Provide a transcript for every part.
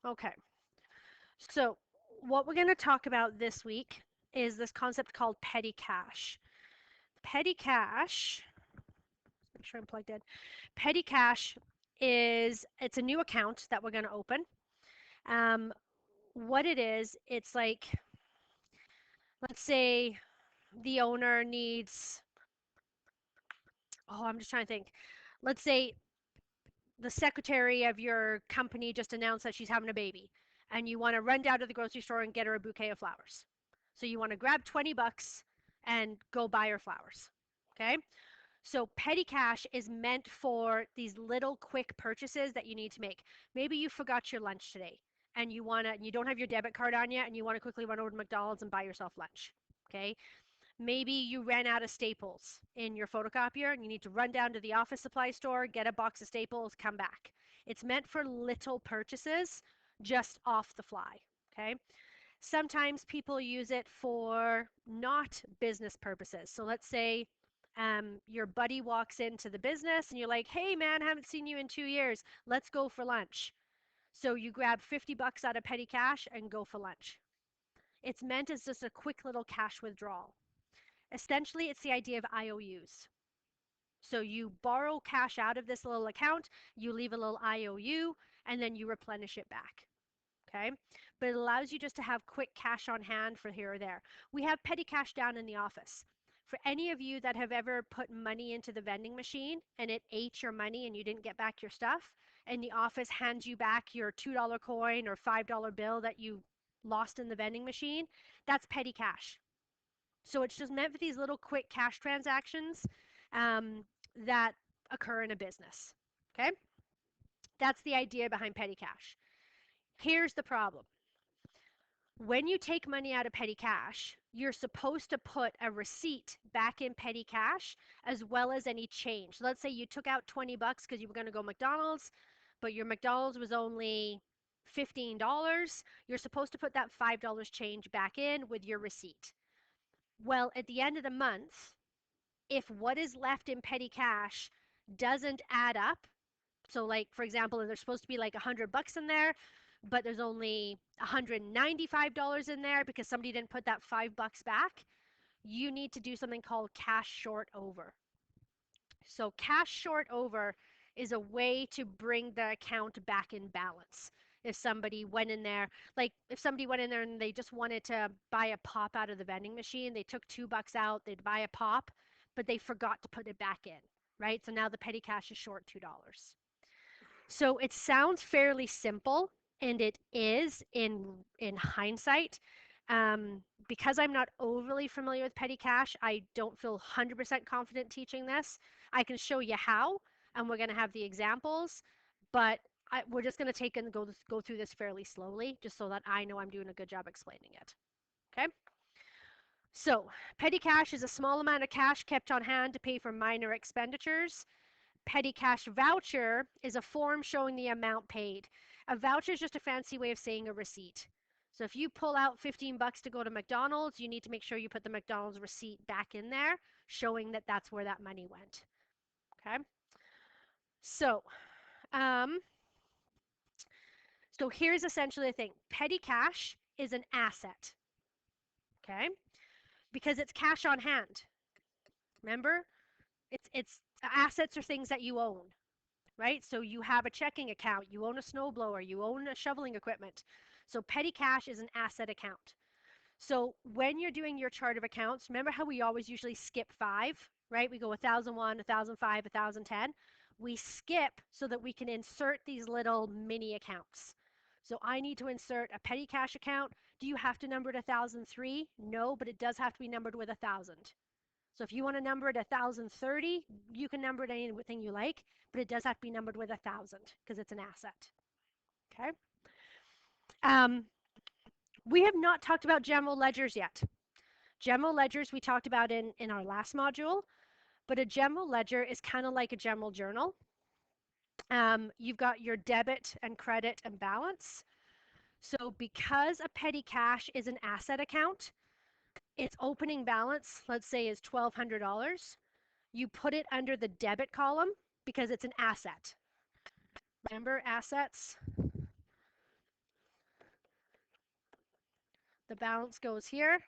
Okay, so what we're going to talk about this week is this concept called petty cash. Petty cash, make sure I'm plugged in. Petty cash it's a new account that we're going to open. Um, what it is, it's like, let's say the owner needs, oh, I'm just trying to think. Let's say the secretary of your company just announced that she's having a baby and you want to run down to the grocery store and get her a bouquet of flowers. So you want to grab 20 bucks and go buy her flowers. Okay? So petty cash is meant for these little quick purchases that you need to make. Maybe you forgot your lunch today and you don't have your debit card on yet and you want to quickly run over to McDonald's and buy yourself lunch. Okay? Maybe you ran out of staples in your photocopier and you need to run down to the office supply store, get a box of staples, come back. It's meant for little purchases just off the fly. Okay. Sometimes people use it for not business purposes. So let's say your buddy walks into the business and you're like, hey man, haven't seen you in 2 years. Let's go for lunch. So you grab 50 bucks out of petty cash and go for lunch. It's meant as just a quick little cash withdrawal. Essentially, it's the idea of IOUs. So you borrow cash out of this little account, you leave a little IOU, and then you replenish it back. Okay. But it allows you just to have quick cash on hand for here or there. We have petty cash down in the office. For any of you that have ever put money into the vending machine and it ate your money and you didn't get back your stuff, and the office hands you back your $2 coin or $5 bill that you lost in the vending machine, that's petty cash. So it's just meant for these little quick cash transactions that occur in a business. Okay? That's the idea behind petty cash. Here's the problem. When you take money out of petty cash, you're supposed to put a receipt back in petty cash as well as any change. So let's say you took out 20 bucks because you were going to go McDonald's, but your McDonald's was only $15. You're supposed to put that $5 change back in with your receipt. Well, at the end of the month, if what is left in petty cash doesn't add up, so like for example, there's supposed to be like 100 bucks in there, but there's only $195 in there because somebody didn't put that 5 bucks back, you need to do something called cash short over. So cash short over is a way to bring the account back in balance. If somebody went in there, like if somebody went in there and they just wanted to buy a pop out of the vending machine, they took 2 bucks out, they'd buy a pop, but they forgot to put it back in, right? So now the petty cash is short $2. So it sounds fairly simple, and it is in hindsight. Because I'm not overly familiar with petty cash, I don't feel 100% confident teaching this. I can show you how, and we're going to have the examples, but we're just going to take and go through this fairly slowly, just so that I know I'm doing a good job explaining it. Okay? So, petty cash is a small amount of cash kept on hand to pay for minor expenditures. Petty cash voucher is a form showing the amount paid. A voucher is just a fancy way of saying a receipt. So if you pull out 15 bucks to go to McDonald's, you need to make sure you put the McDonald's receipt back in there, showing that that's where that money went. Okay. So, um, so here's essentially the thing. Petty cash is an asset. Okay. Because it's cash on hand. Remember, it's assets are things that you own. Right? So you have a checking account, you own a snowblower, you own a shoveling equipment. So petty cash is an asset account. So when you're doing your chart of accounts, remember how we always usually skip five, right? We go 1001, 1005, 1010. We skip so that we can insert these little mini accounts. So I need to insert a petty cash account. Do you have to number it 1003? No, but it does have to be numbered with 1000. So if you want to number it 1030, you can number it anything you like, but it does have to be numbered with 1000 because it's an asset. Okay. Um, we have not talked about general ledgers yet. General ledgers we talked about in our last module, but a general ledger is kind of like a general journal. You've got your debit and credit and balance. So because a petty cash is an asset account, its opening balance, let's say, is $1,200. You put it under the debit column because it's an asset. Remember assets? The balance goes here.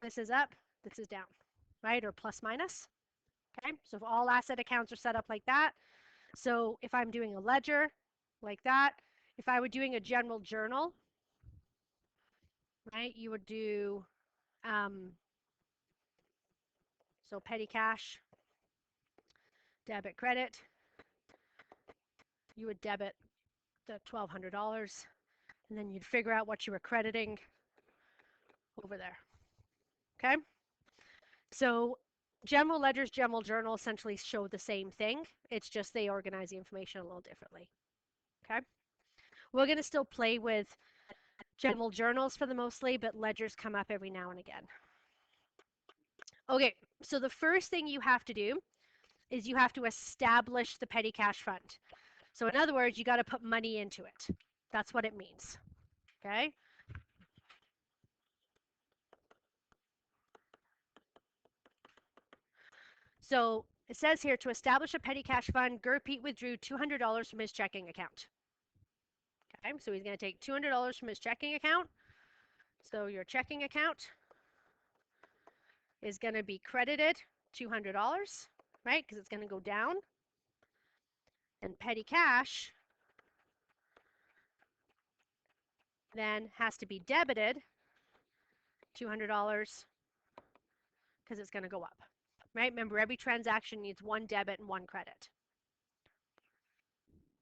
This is up, this is down, right? Or plus minus. Okay, so if all asset accounts are set up like that, so if I'm doing a ledger like that, if I were doing a general journal, right, you would do, so petty cash, debit, credit, you would debit the $1,200, and then you'd figure out what you were crediting over there. Okay, so general ledgers, general journal essentially show the same thing. It's just they organize the information a little differently. Okay, we're going to still play with general journals for the mostly, but ledgers come up every now and again. Okay, so the first thing you have to do is you have to establish the petty cash fund. So in other words, you got to put money into it. That's what it means. Okay. So it says here to establish a petty cash fund, Gurpreet withdrew $200 from his checking account. Okay, so he's going to take $200 from his checking account. So your checking account is going to be credited $200, right? Because it's going to go down. And petty cash then has to be debited $200 because it's going to go up, right? Remember, every transaction needs one debit and one credit.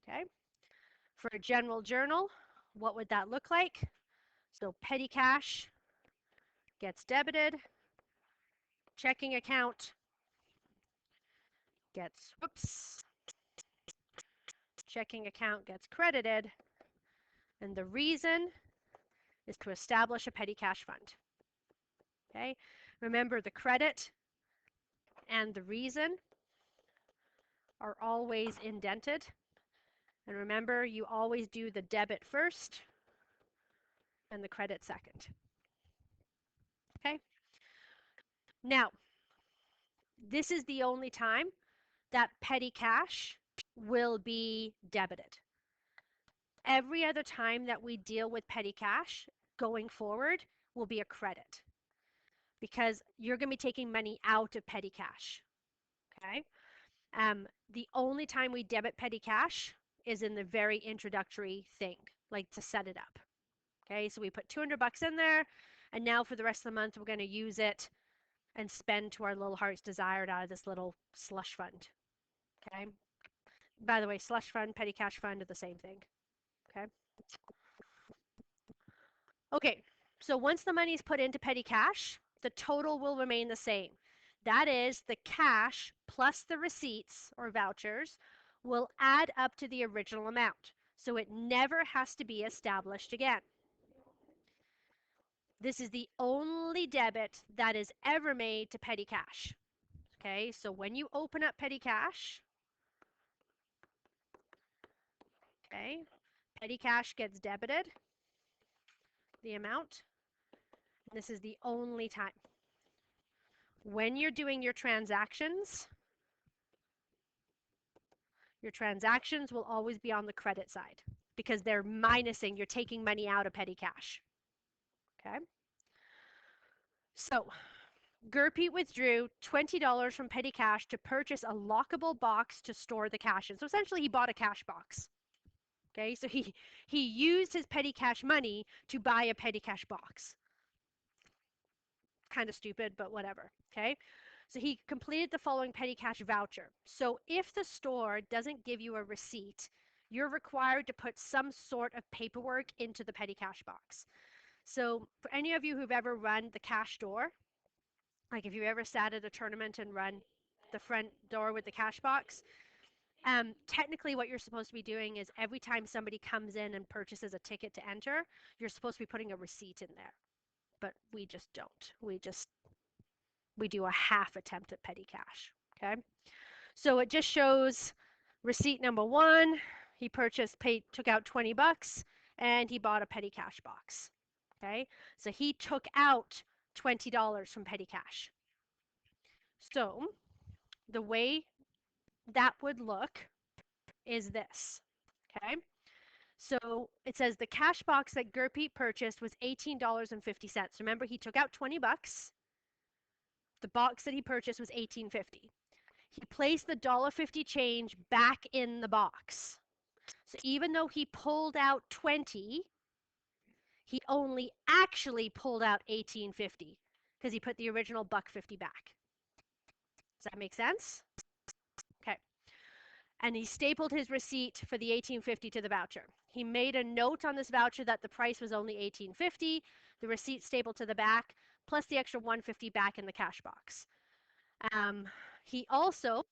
Okay. For a general journal, what would that look like? So petty cash gets debited, checking account gets, whoops, checking account gets credited, and the reason is to establish a petty cash fund. Okay, remember the credit and the reason are always indented, and remember you always do the debit first and the credit second. Okay, now this is the only time that petty cash will be debited. Every other time that we deal with petty cash going forward will be a credit because you're going to be taking money out of petty cash. Okay. The only time we debit petty cash is in the very introductory thing, like to set it up. Okay, so we put 200 bucks in there, and now for the rest of the month, we're going to use it and spend to our little heart's desired out of this little slush fund. Okay. By the way, slush fund, petty cash fund are the same thing. Okay. Okay, so once the money is put into petty cash, the total will remain the same. That is, the cash plus the receipts or vouchers will add up to the original amount. So it never has to be established again. This is the only debit that is ever made to petty cash. Okay, so when you open up petty cash, okay, petty cash gets debited, the amount. This is the only time. When you're doing your transactions will always be on the credit side because they're minusing, you're taking money out of petty cash. Okay. So Gurpreet withdrew $20 from petty cash to purchase a lockable box to store the cash in. So essentially he bought a cash box. Okay, so he used his petty cash money to buy a petty cash box. Kind of stupid, but whatever. Okay, so he completed the following petty cash voucher. So if the store doesn't give you a receipt, you're required to put some sort of paperwork into the petty cash box. So for any of you who've ever run the cash door, like if you ever sat at a tournament and run the front door with the cash box, technically what you're supposed to be doing is every time somebody comes in and purchases a ticket to enter, you're supposed to be putting a receipt in there. But we just don't. We do a half attempt at petty cash. Okay. So it just shows receipt number one. He took out 20 bucks and he bought a petty cash box. Okay. So he took out $20 from petty cash. So the way that would look is this. Okay. So it says the cash box that Gurpreet purchased was $18.50. Remember, he took out 20 bucks. The box that he purchased was $18.50. He placed the $1.50 change back in the box. So even though he pulled out 20, he only actually pulled out $18.50 because he put the original $1.50 back. Does that make sense? Okay. And he stapled his receipt for the $18.50 to the voucher. He made a note on this voucher that the price was only $18.50, the receipt stapled to the back, plus the extra $1.50 back in the cash box. He also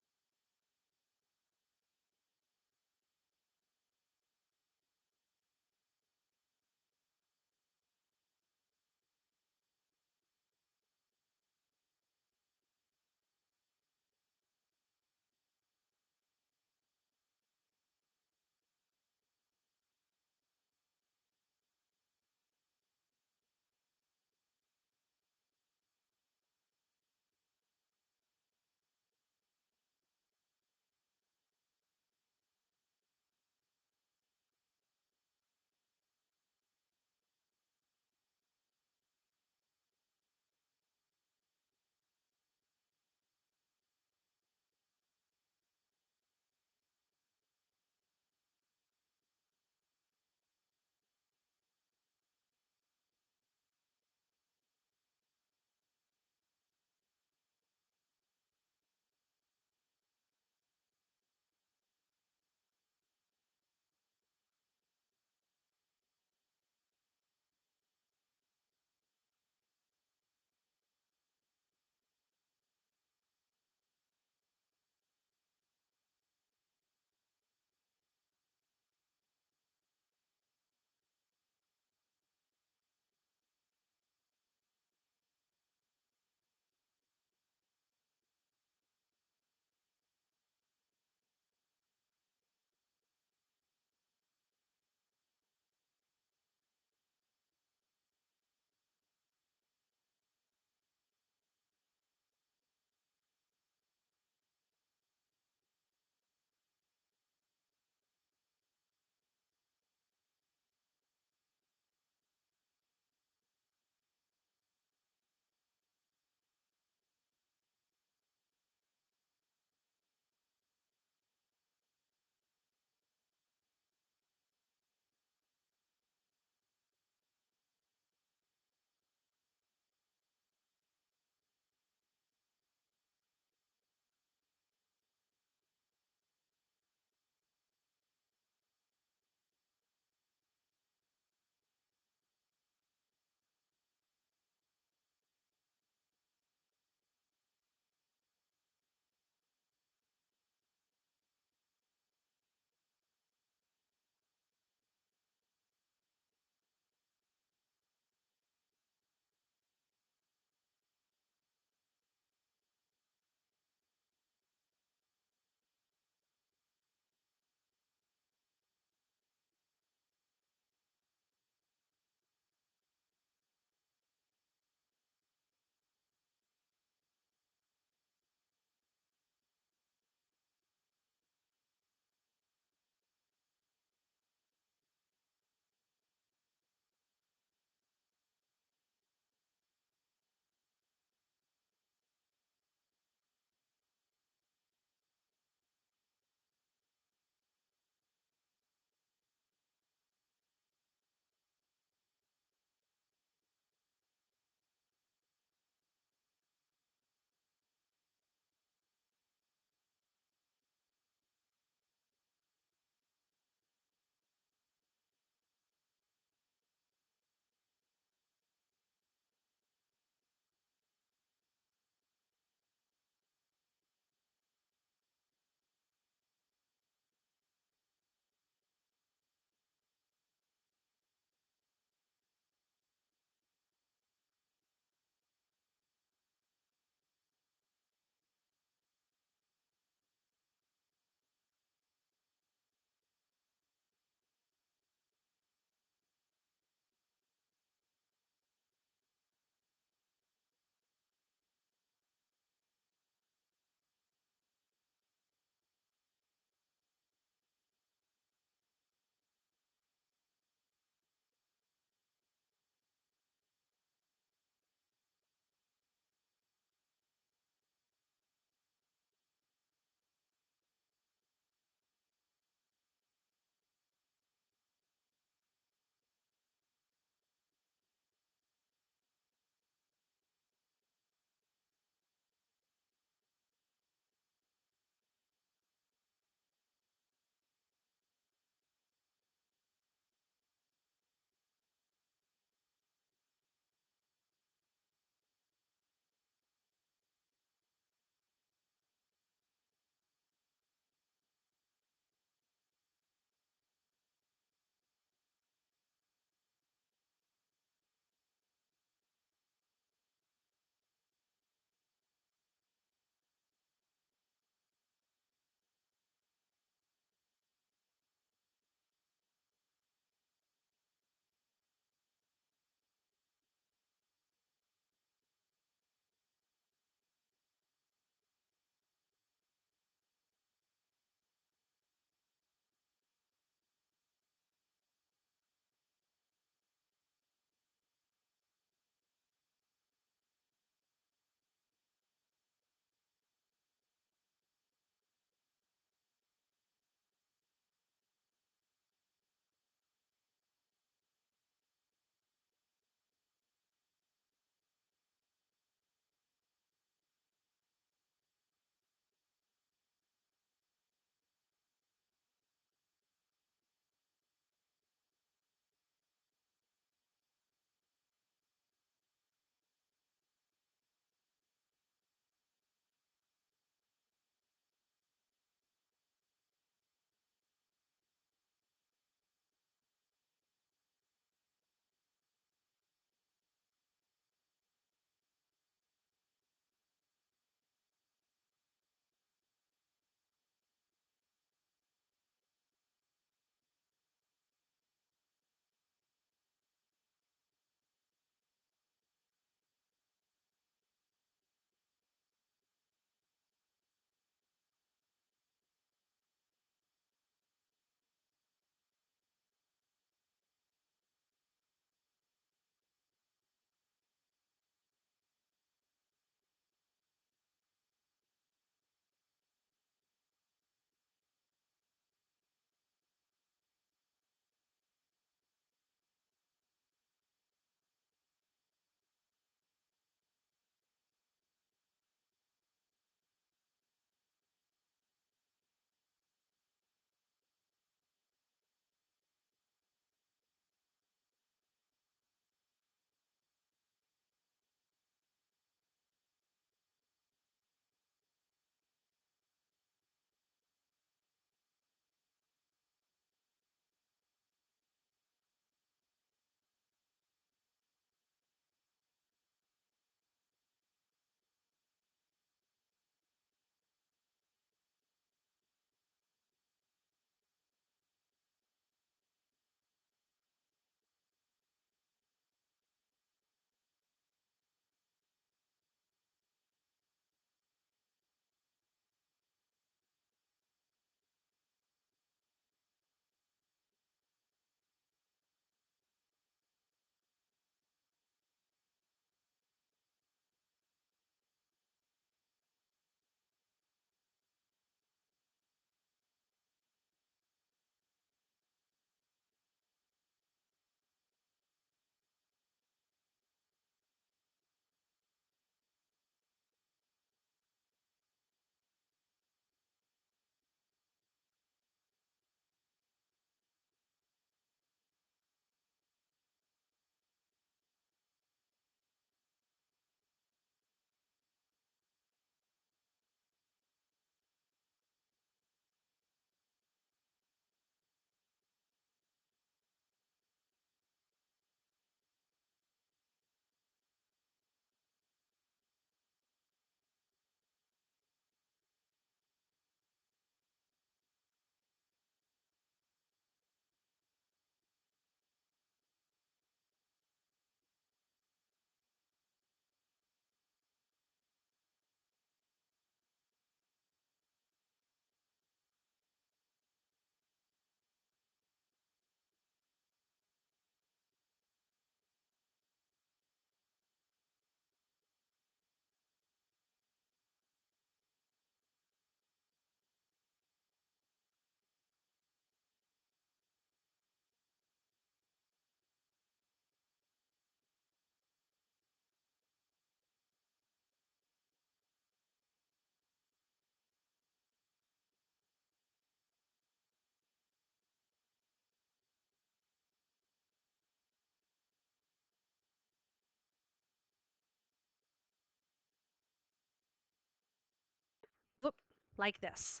like this.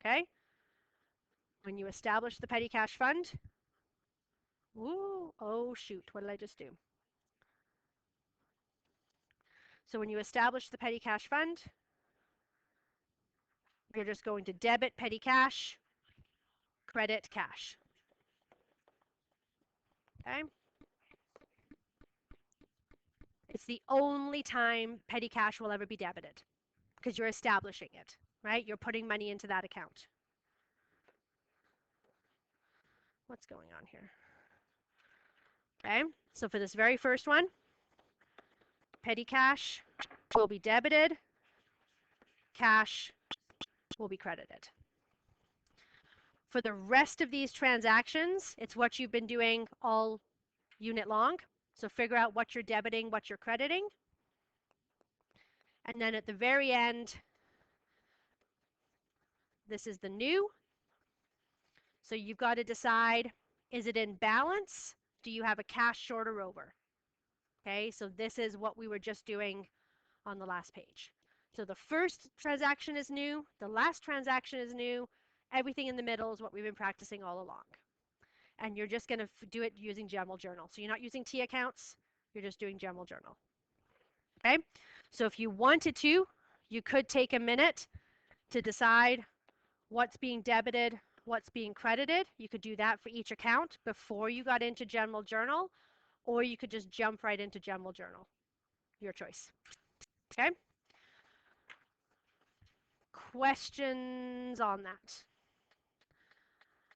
Okay? When you establish the petty cash fund, ooh, oh shoot, what did I just do? So when you establish the petty cash fund, you're just going to debit petty cash, credit cash. Okay? It's the only time petty cash will ever be debited because you're establishing it, right? You're putting money into that account. What's going on here? Okay, so for this very first one, petty cash will be debited, cash will be credited. For the rest of these transactions, it's what you've been doing all unit long. So figure out what you're debiting, what you're crediting. And then at the very end, this is the new. So you've got to decide, is it in balance? Do you have a cash short or over? Okay, so this is what we were just doing on the last page. So the first transaction is new, the last transaction is new, everything in the middle is what we've been practicing all along. And you're just going to do it using General Journal. So you're not using T accounts, you're just doing General Journal. Okay, so if you wanted to, you could take a minute to decide what's being debited, what's being credited. You could do that for each account before you got into General Journal, or you could just jump right into General Journal. Your choice. Okay? Questions on that?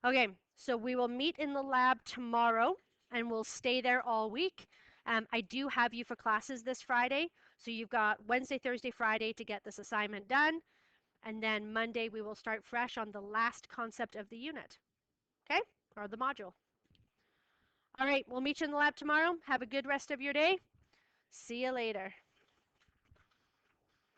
Okay, so we will meet in the lab tomorrow and we'll stay there all week. I do have you for classes this Friday, so you've got Wednesday, Thursday, Friday to get this assignment done. And then Monday we will start fresh on the last concept of the unit, okay, or the module. All right, we'll meet you in the lab tomorrow. Have a good rest of your day. See you later.